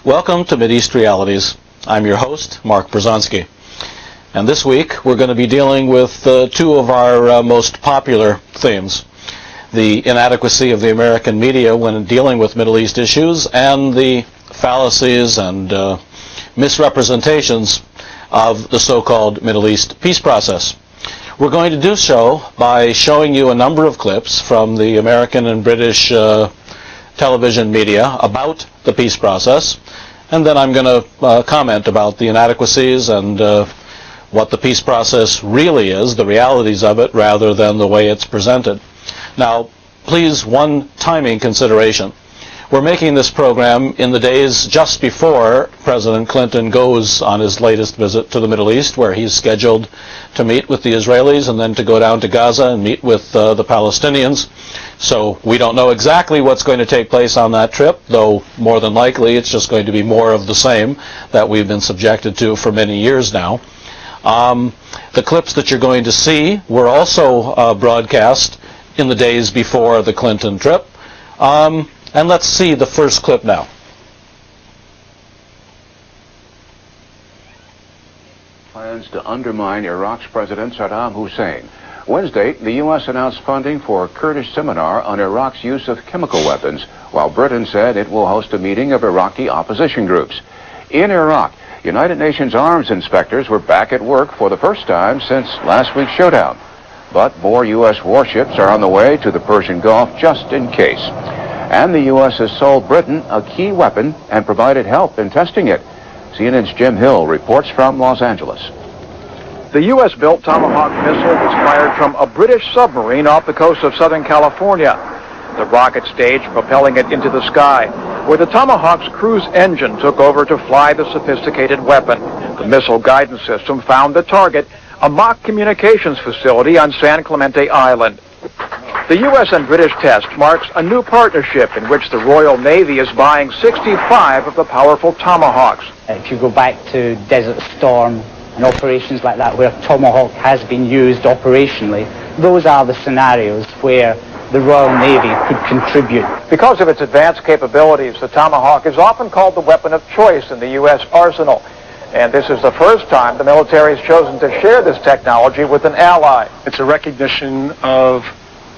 Welcome to Mideast Realities. I'm your host, Mark Brzezinski. And this week we're going to be dealing with two of our most popular themes: the inadequacy of the American media when dealing with Middle East issues and the fallacies and misrepresentations of the so-called Middle East peace process. We're going to do so by showing you a number of clips from the American and British television media about the peace process, and then I'm going to comment about the inadequacies and what the peace process really is, the realities of it, rather than the way it's presented. Now, please, one timing consideration. We're making this program in the days just before President Clinton goes on his latest visit to the Middle East, where he's scheduled to meet with the Israelis and then to go down to Gaza and meet with the Palestinians. So we don't know exactly what's going to take place on that trip, though more than likely it's just going to be more of the same that we've been subjected to for many years now. The clips that you're going to see were also broadcast in the days before the Clinton trip. And let's see the first clip now. Plans to undermine Iraq's President Saddam Hussein. Wednesday, the U.S. announced funding for a Kurdish seminar on Iraq's use of chemical weapons, while Britain said it will host a meeting of Iraqi opposition groups. In Iraq, United Nations arms inspectors were back at work for the first time since last week's showdown. But more U.S. warships are on the way to the Persian Gulf just in case. And the U.S. has sold Britain a key weapon and provided help in testing it. CNN's Jim Hill reports from Los Angeles. The U.S.-built Tomahawk missile was fired from a British submarine off the coast of Southern California. The rocket stage propelling it into the sky, where the Tomahawk's cruise engine took over to fly the sophisticated weapon. The missile guidance system found the target, a mock communications facility on San Clemente Island. The U.S. and British test marks a new partnership in which the Royal Navy is buying 65 of the powerful Tomahawks. If you go back to Desert Storm and operations like that where Tomahawk has been used operationally, those are the scenarios where the Royal Navy could contribute. Because of its advanced capabilities, the Tomahawk is often called the weapon of choice in the U.S. arsenal. And this is the first time the military has chosen to share this technology with an ally. It's a recognition of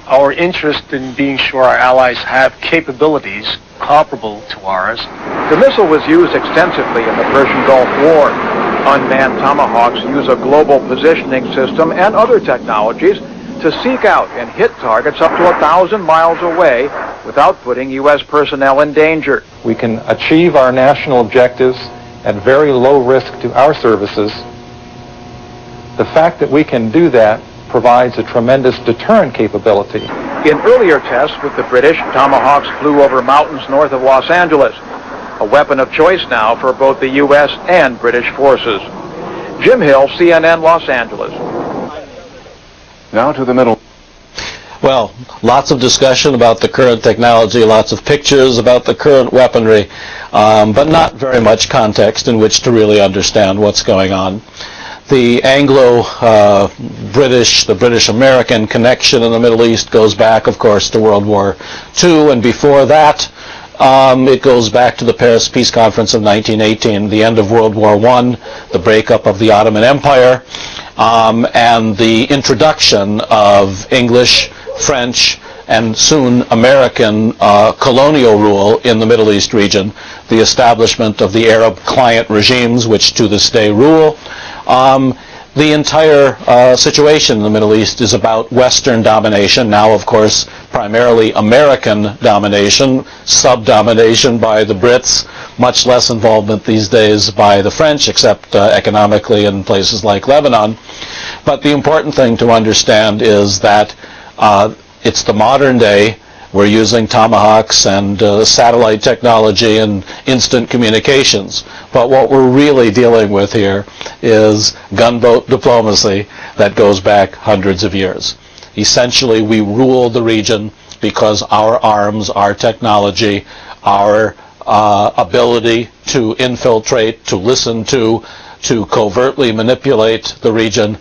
our interest in being sure our allies have capabilities comparable to ours. The missile was used extensively in the Persian Gulf War. Unmanned Tomahawks use a global positioning system and other technologies to seek out and hit targets up to 1,000 miles away without putting U.S. personnel in danger. We can achieve our national objectives at very low risk to our services. The fact that we can do that provides a tremendous deterrent capability. In earlier tests with the British, Tomahawks flew over mountains north of Los Angeles, a weapon of choice now for both the U.S. and British forces. Jim Hill, CNN, Los Angeles. Now to the middle. Well, lots of discussion about the current technology, lots of pictures about the current weaponry, but not very much context in which to really understand what's going on. The Anglo-British, the British-American connection in the Middle East goes back, of course, to World War II, and before that, it goes back to the Paris Peace Conference of 1918, the end of World War I, the breakup of the Ottoman Empire, and the introduction of English, French, and soon American colonial rule in the Middle East region, the establishment of the Arab client regimes, which to this day rule. The entire situation in the Middle East is about Western domination, now of course primarily American domination, sub-domination by the Brits, much less involvement these days by the French, except economically in places like Lebanon. But the important thing to understand is that it's the modern day. We're using Tomahawks and satellite technology and instant communications. But what we're really dealing with here is gunboat diplomacy that goes back hundreds of years. Essentially, we rule the region because our arms, our technology, our ability to infiltrate, to listen to covertly manipulate the region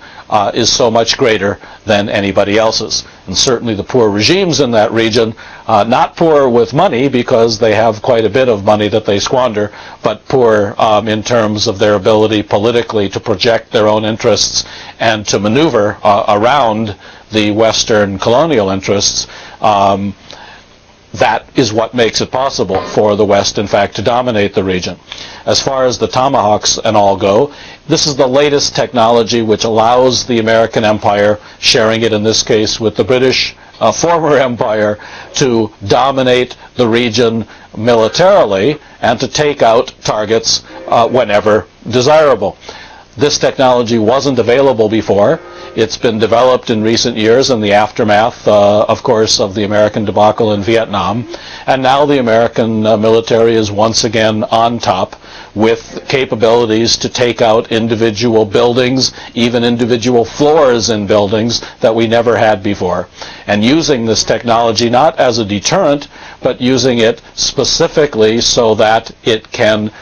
is so much greater than anybody else's. And certainly the poor regimes in that region, not poor with money because they have quite a bit of money that they squander, but poor in terms of their ability politically to project their own interests and to maneuver around the Western colonial interests. That is what makes it possible for the West, in fact, to dominate the region. As far as the tomahawks and all go, this is the latest technology which allows the American empire, sharing it in this case with the British former empire, to dominate the region militarily and to take out targets whenever desirable. This technology wasn't available before. It's been developed in recent years in the aftermath, of course, of the American debacle in Vietnam. And now the American military is once again on top with capabilities to take out individual buildings, even individual floors in buildings that we never had before. And using this technology not as a deterrent, but using it specifically so that it can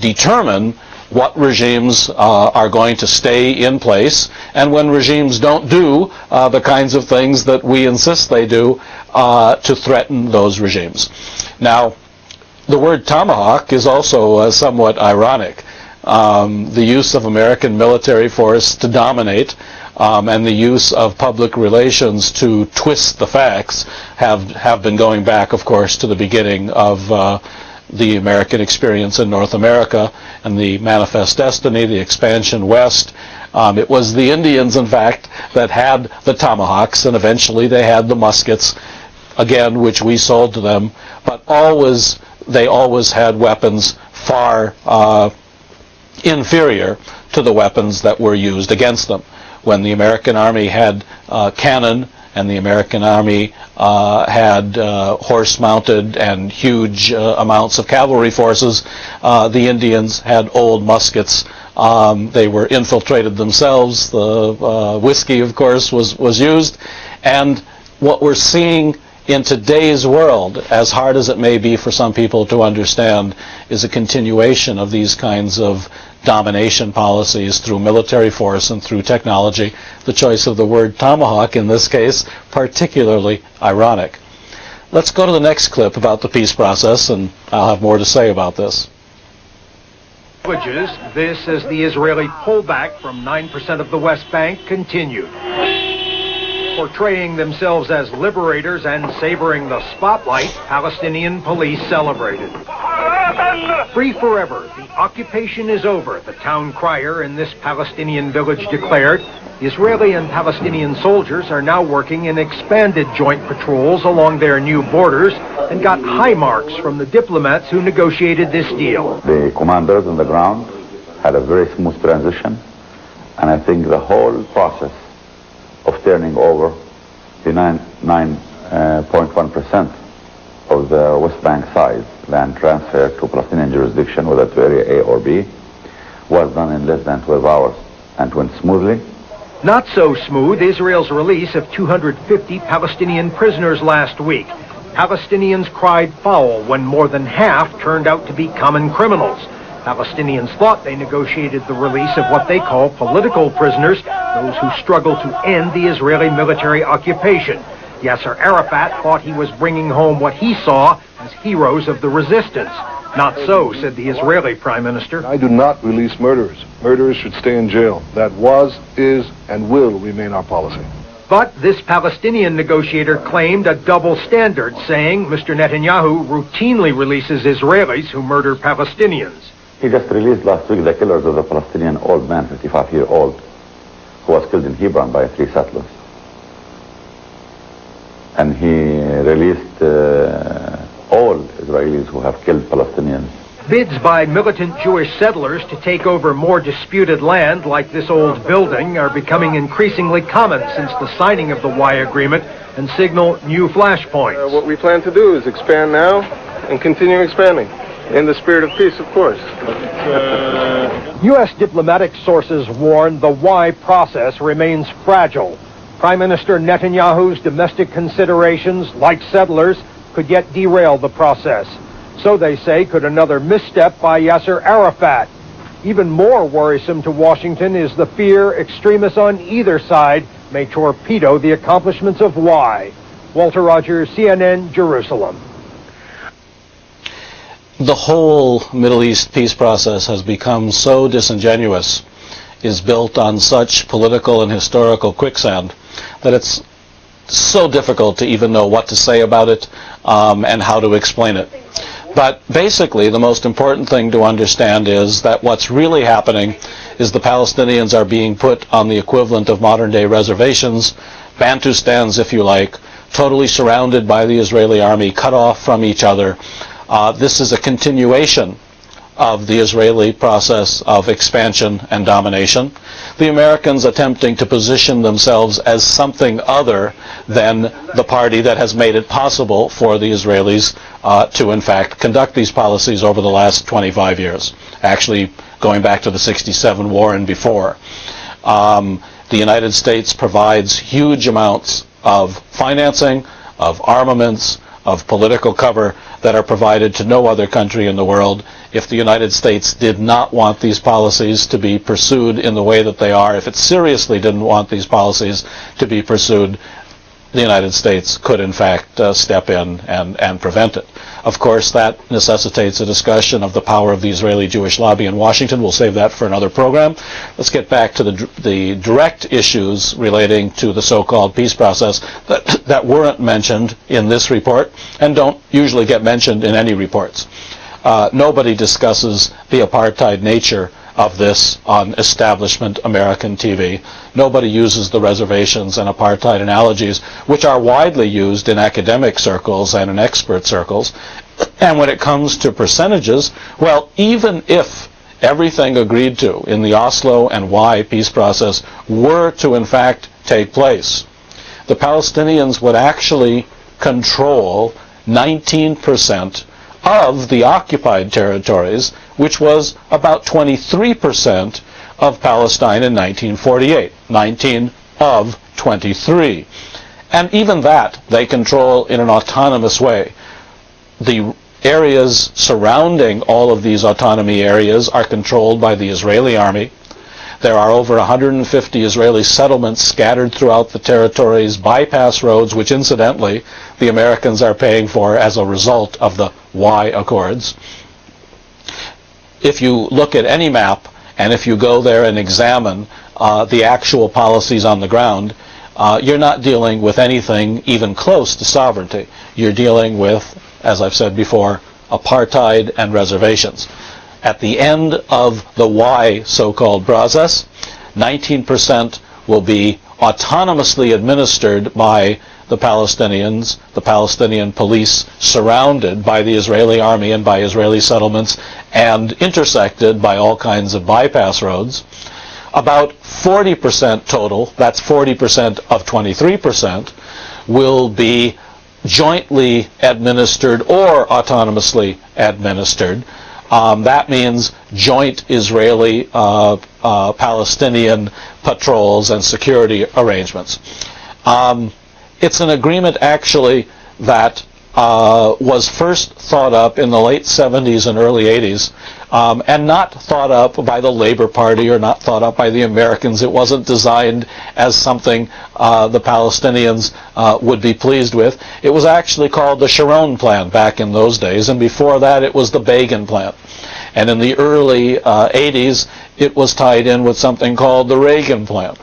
determine what regimes are going to stay in place, and when regimes don't do the kinds of things that we insist they do, to threaten those regimes. Now, the word tomahawk is also somewhat ironic. The use of American military force to dominate and the use of public relations to twist the facts have been going back, of course, to the beginning of the American experience in North America and the Manifest Destiny, the expansion west. It was the Indians, in fact, that had the tomahawks, and eventually they had the muskets, again, which we sold to them, but they always had weapons far inferior to the weapons that were used against them. When the American Army had cannon, and the American Army had horse-mounted and huge amounts of cavalry forces, the Indians had old muskets. They were infiltrated themselves. The whiskey, of course, was used. And what we're seeing in today's world, as hard as it may be for some people to understand, is a continuation of these kinds of domination policies through military force and through technology. The choice of the word tomahawk in this case particularly ironic. Let's go to the next clip about the peace process, and I'll have more to say about this. This as the Israeli pullback from 9% of the West Bank continued. Portraying themselves as liberators and savoring the spotlight, Palestinian police celebrated. Free forever, the occupation is over, the town crier in this Palestinian village declared. Israeli and Palestinian soldiers are now working in expanded joint patrols along their new borders and got high marks from the diplomats who negotiated this deal. The commanders on the ground had a very smooth transition, and I think the whole process of turning over the 9.1% of the West Bank side, land transfer to Palestinian jurisdiction, whether to area A or B, was done in less than 12 hours and went smoothly. Not so smooth Israel's release of 250 Palestinian prisoners last week. Palestinians cried foul when more than half turned out to be common criminals. Palestinians thought they negotiated the release of what they call political prisoners, those who struggle to end the Israeli military occupation. Yasser Arafat thought he was bringing home what he saw as heroes of the resistance. Not so, said the Israeli Prime Minister. I do not release murderers. Murderers should stay in jail. That was, is, and will remain our policy. But this Palestinian negotiator claimed a double standard, saying Mr. Netanyahu routinely releases Israelis who murder Palestinians. He just released last week the killers of the Palestinian old man, 55-year-old, who was killed in Hebron by 3 settlers. And he released all Israelis who have killed Palestinians. Bids by militant Jewish settlers to take over more disputed land, like this old building, are becoming increasingly common since the signing of the Y agreement and signal new flashpoints. What we plan to do is expand now and continue expanding. In the spirit of peace, of course. U.S. diplomatic sources warn the Y process remains fragile. Prime Minister Netanyahu's domestic considerations, like settlers, could yet derail the process. So they say could another misstep by Yasser Arafat. Even more worrisome to Washington is the fear extremists on either side may torpedo the accomplishments of Y. Walter Rogers, CNN, Jerusalem. The whole Middle East peace process has become so disingenuous, is built on such political and historical quicksand, that it's so difficult to even know what to say about it and how to explain it. But basically, the most important thing to understand is that what's really happening is the Palestinians are being put on the equivalent of modern-day reservations, Bantustans, if you like, totally surrounded by the Israeli army, cut off from each other. This is a continuation of the Israeli process of expansion and domination. The Americans attempting to position themselves as something other than the party that has made it possible for the Israelis to, in fact, conduct these policies over the last 25 years, actually going back to the '67 war and before. The United States provides huge amounts of financing, of armaments, of political cover that are provided to no other country in the world. If the United States did not want these policies to be pursued in the way that they are, if it seriously didn't want these policies to be pursued, the United States could in fact step in and prevent it. Of course, that necessitates a discussion of the power of the Israeli Jewish lobby in Washington. We'll save that for another program. Let's get back to the direct issues relating to the so-called peace process that weren't mentioned in this report and don't usually get mentioned in any reports. Nobody discusses the apartheid nature of this on establishment American TV. Nobody uses the reservations and apartheid analogies, which are widely used in academic circles and in expert circles. And when it comes to percentages, well, even if everything agreed to in the Oslo and Y peace process were to in fact take place, the Palestinians would actually control 19% of the occupied territories, which was about 23% of Palestine in 1948. 19 of 23. And even that they control in an autonomous way. The areas surrounding all of these autonomy areas are controlled by the Israeli army. There are over 150 Israeli settlements scattered throughout the territories, bypass roads, which incidentally the Americans are paying for as a result of the Y Accords. If you look at any map, and if you go there and examine the actual policies on the ground, you're not dealing with anything even close to sovereignty. You're dealing with, as I've said before, apartheid and reservations. At the end of the Y so-called process, 19% will be autonomously administered by the Palestinians, the Palestinian police, surrounded by the Israeli army and by Israeli settlements, and intersected by all kinds of bypass roads. About 40% total, that's 40% of 23%, will be jointly administered or autonomously administered. That means joint Israeli-Palestinian patrols and security arrangements. It's an agreement actually that was first thought up in the late 70s and early 80s and not thought up by the Labor Party or not thought up by the Americans. It wasn't designed as something the Palestinians would be pleased with. It was actually called the Sharon Plan back in those days, and before that it was the Begin Plan. And in the early 80s it was tied in with something called the Reagan Plan.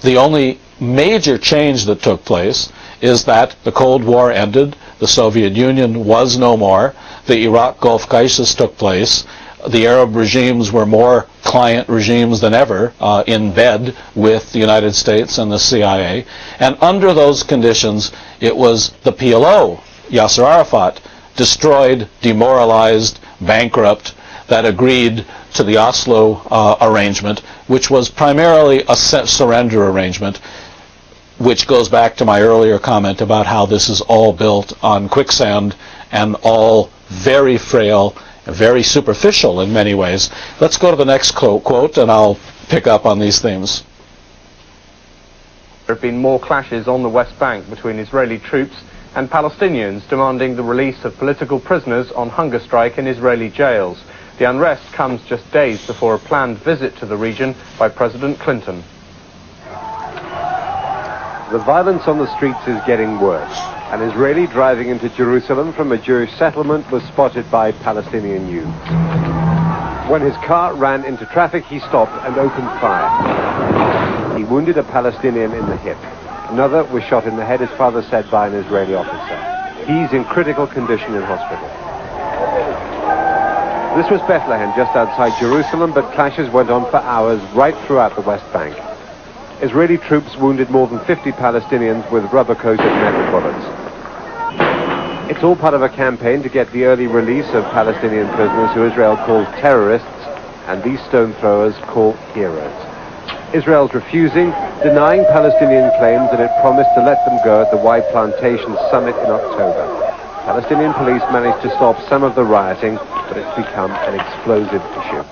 The only major change that took place is that the Cold War ended, the Soviet Union was no more, the Iraq Gulf crisis took place, the Arab regimes were more client regimes than ever in bed with the United States and the CIA, and under those conditions it was the PLO, Yasser Arafat, destroyed, demoralized, bankrupt, that agreed to the Oslo arrangement, which was primarily a surrender arrangement, which goes back to my earlier comment about how this is all built on quicksand and all very frail, very superficial in many ways. Let's go to the next quote, and I'll pick up on these themes. There have been more clashes on the West Bank between Israeli troops and Palestinians demanding the release of political prisoners on hunger strike in Israeli jails. The The unrest comes just days before a planned visit to the region by President Clinton. The violence on the streets is getting worse. An Israeli driving into Jerusalem from a Jewish settlement was spotted by Palestinian youths. When his car ran into traffic, he stopped and opened fire. He wounded a Palestinian in the hip. Another was shot in the head, his father said, by an Israeli officer. He's in critical condition in hospital. This was Bethlehem, just outside Jerusalem, but clashes went on for hours right throughout the West Bank. Israeli troops wounded more than 50 Palestinians with rubber-coated metal bullets. It's all part of a campaign to get the early release of Palestinian prisoners who Israel calls terrorists and these stone throwers call heroes. Israel's refusing, denying Palestinian claims that it promised to let them go at the White Plantation Summit in October. Palestinian police managed to stop some of the rioting, but it's become an explosive issue.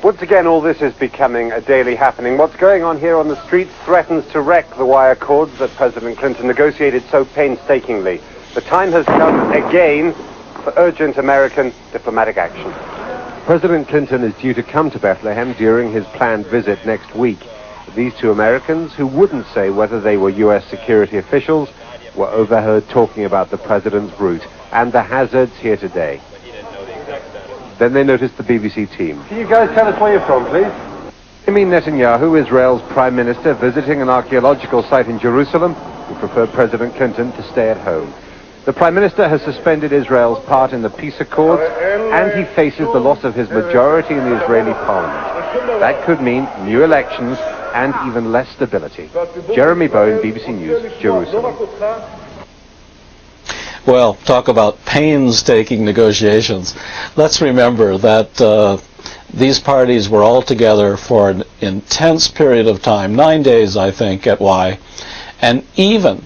Once again, all this is becoming a daily happening. What's going on here on the streets threatens to wreck the wire accords that President Clinton negotiated so painstakingly. The time has come again for urgent American diplomatic action. President Clinton is due to come to Bethlehem during his planned visit next week. These two Americans, who wouldn't say whether they were U.S. security officials, were overheard talking about the president's route and the hazards here today. Then they noticed the BBC team. Can you guys tell us where you're from, please? Benjamin Netanyahu, Israel's prime minister, visiting an archaeological site in Jerusalem, who preferred President Clinton to stay at home. The Prime Minister has suspended Israel's part in the peace accords, and he faces the loss of his majority in the Israeli parliament. That could mean new elections and even less stability. Jeremy Bowen, BBC News, Jerusalem. Well, talk about painstaking negotiations. Let's remember that these parties were all together for an intense period of time, 9 days, I think, at Y, and even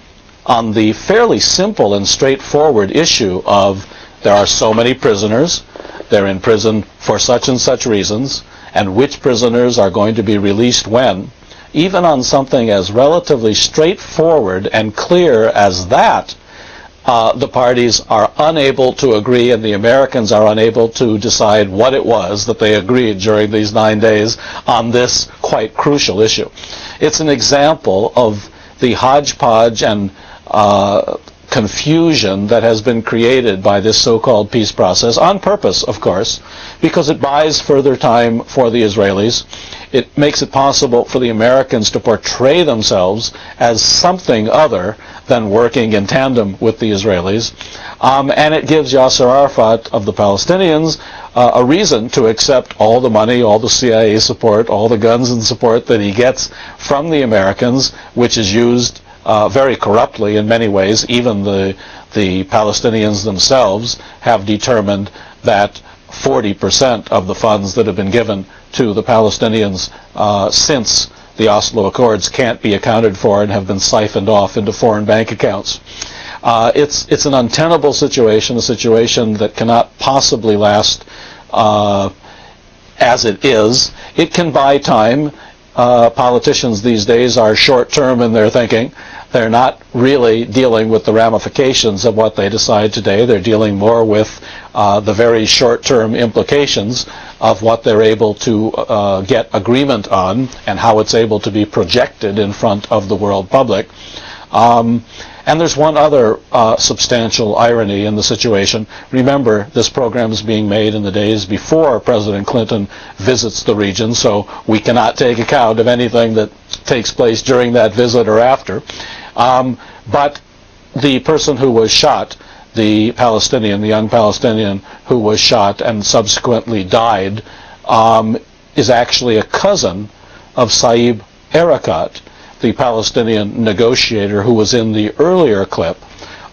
on the fairly simple and straightforward issue of there are so many prisoners, they're in prison for such and such reasons, and which prisoners are going to be released when, even on something as relatively straightforward and clear as that, the parties are unable to agree, and the Americans are unable to decide what it was that they agreed during these 9 days on this quite crucial issue. It's an example of the hodgepodge and confusion that has been created by this so-called peace process, on purpose, of course, because it buys further time for the Israelis. It makes it possible for the Americans to portray themselves as something other than working in tandem with the Israelis. And it gives Yasser Arafat of the Palestinians a reason to accept all the money, all the CIA support, all the guns and support that he gets from the Americans, which is used very corruptly in many ways. Even the Palestinians themselves have determined that 40% of the funds that have been given to the Palestinians since the Oslo Accords can't be accounted for and have been siphoned off into foreign bank accounts. It's an untenable situation, a situation that cannot possibly last as it is. It can buy time. Politicians these days are short-term in their thinking. They're not really dealing with the ramifications of what they decide today. They're dealing more with the very short-term implications of what they're able to get agreement on and how it's able to be projected in front of the world public. And there's one other substantial irony in the situation. Remember, this program is being made in the days before President Clinton visits the region, so we cannot take account of anything that takes place during that visit or after. But the person who was shot, the Palestinian, the young Palestinian who was shot and subsequently died, is actually a cousin of Saeb Erekat, the Palestinian negotiator who was in the earlier clip.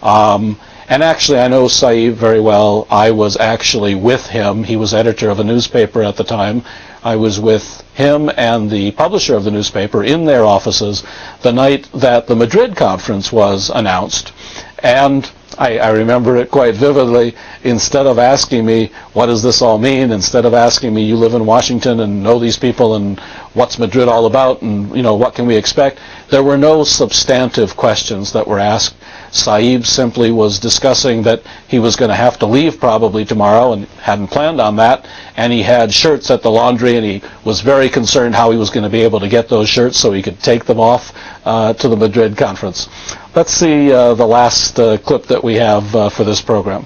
And actually, I know Saeb very well. I was actually with him. He was editor of a newspaper at the time. I was with him and the publisher of the newspaper in their offices the night that the Madrid conference was announced. And I remember it quite vividly. Instead of asking me, what does this all mean? Instead of asking me, you live in Washington and know these people and what's Madrid all about and, you know, what can we expect? There were no substantive questions that were asked. Saib simply was discussing that he was going to have to leave probably tomorrow and hadn't planned on that, and he had shirts at the laundry, and he was very concerned how he was going to be able to get those shirts so he could take them off to the Madrid conference. Let's see the last clip that we have for this program.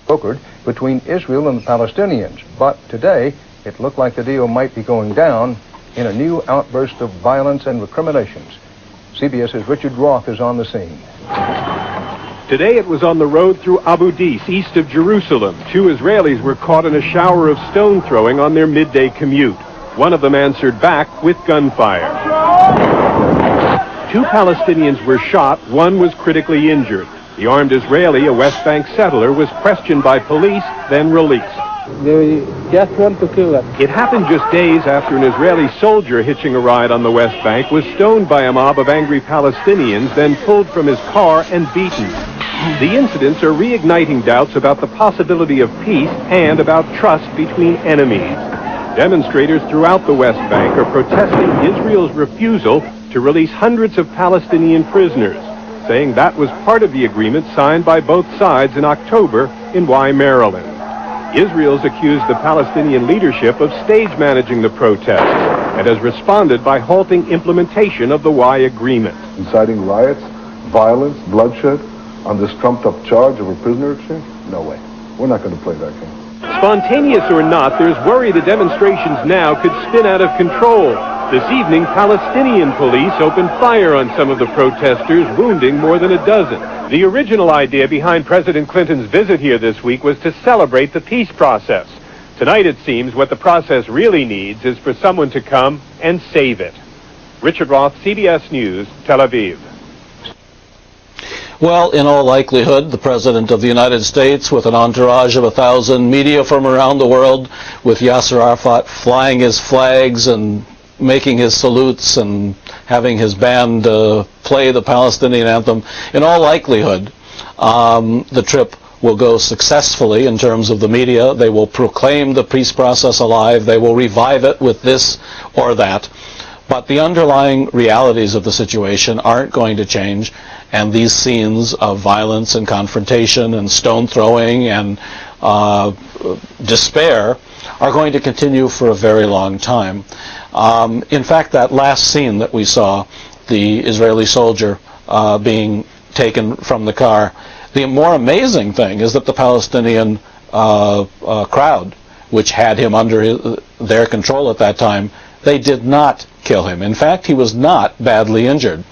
Brokered between Israel and the Palestinians, but today it looked like the deal might be going down in a new outburst of violence and recriminations. CBS's Richard Roth is on the scene. Today it was on the road through Abu Dis, east of Jerusalem. 2 Israelis were caught in a shower of stone throwing on their midday commute. One of them answered back with gunfire. 2 Palestinians were shot, 1 was critically injured. The armed Israeli, a West Bank settler, was questioned by police, then released. They just want to kill us. It happened just days after an Israeli soldier hitching a ride on the West Bank was stoned by a mob of angry Palestinians, then pulled from his car and beaten. The incidents are reigniting doubts about the possibility of peace and about trust between enemies. Demonstrators throughout the West Bank are protesting Israel's refusal to release hundreds of Palestinian prisoners, saying that was part of the agreement signed by both sides in October in Y, Maryland. Israel's accused the Palestinian leadership of stage managing the protests and has responded by halting implementation of the Y agreement. Inciting riots, violence, bloodshed on this trumped-up charge of a prisoner exchange? No way. We're not going to play that game. Spontaneous or not, there's worry the demonstrations now could spin out of control. This evening, Palestinian police opened fire on some of the protesters, wounding more than a dozen. The original idea behind President Clinton's visit here this week was to celebrate the peace process. Tonight, it seems, what the process really needs is for someone to come and save it. Richard Roth, CBS News, Tel Aviv. Well, in all likelihood, the President of the United States, with an entourage of 1,000 media from around the world, with Yasser Arafat flying his flags and making his salutes and having his band play the Palestinian anthem, in all likelihood, the trip will go successfully in terms of the media. They will proclaim the peace process alive. They will revive it with this or that. But the underlying realities of the situation aren't going to change, and these scenes of violence and confrontation and stone throwing and despair are going to continue for a very long time. In fact, that last scene that we saw, the Israeli soldier being taken from the car, the more amazing thing is that the Palestinian crowd, which had him under their control at that time, they did not kill him. In fact, he was not badly injured.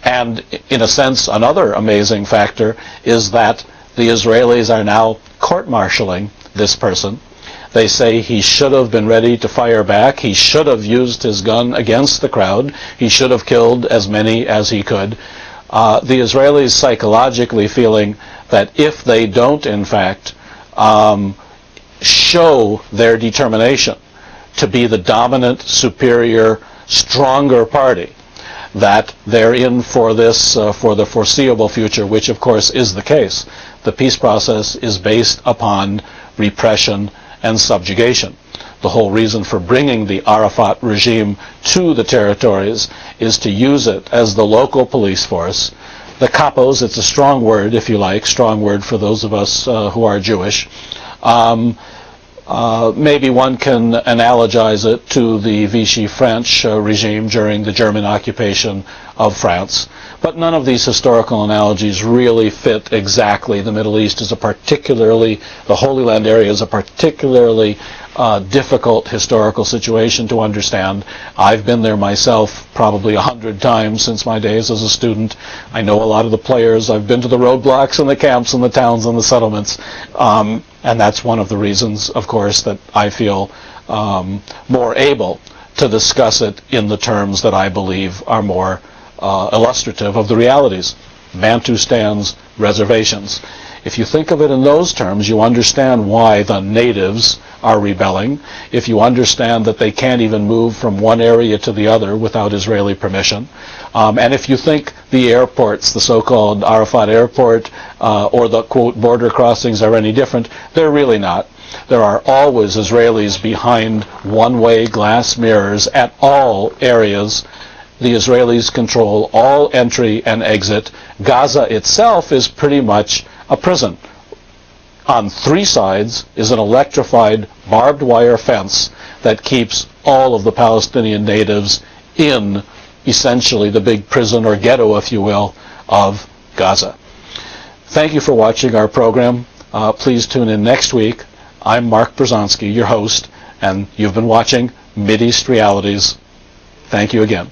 And in a sense, another amazing factor is that the Israelis are now court-martialing this person. They say he should have been ready to fire back. He should have used his gun against the crowd. He should have killed as many as he could. The Israelis psychologically feeling that if they don't, in fact, show their determination to be the dominant, superior, stronger party, that they're in for this for the foreseeable future, which of course is the case. The peace process is based upon repression and subjugation. The whole reason for bringing the Arafat regime to the territories is to use it as the local police force. The capos, it's a strong word if you like, strong word for those of us who are Jewish. Maybe one can analogize it to the Vichy French regime during the German occupation of France. But none of these historical analogies really fit exactly. The Middle East is the Holy Land area is a particularly difficult historical situation to understand. I've been there myself probably 100 times since my days as a student. I know a lot of the players. I've been to the roadblocks and the camps and the towns and the settlements. And that's one of the reasons, of course, that I feel more able to discuss it in the terms that I believe are more illustrative of the realities. Bantustans, reservations. If you think of it in those terms, you understand why the natives are rebelling. If you understand that they can't even move from one area to the other without Israeli permission. And if you think the airports, the so-called Arafat airport, or the, quote, border crossings are any different, they're really not. There are always Israelis behind one-way glass mirrors at all areas The Israelis control all entry and exit. Gaza itself is pretty much a prison. On 3 sides is an electrified barbed wire fence that keeps all of the Palestinian natives in essentially the big prison or ghetto, if you will, of Gaza. Thank you for watching our program. Please tune in next week. I'm Mark Brzezinski, your host, and you've been watching Mideast Realities. Thank you again.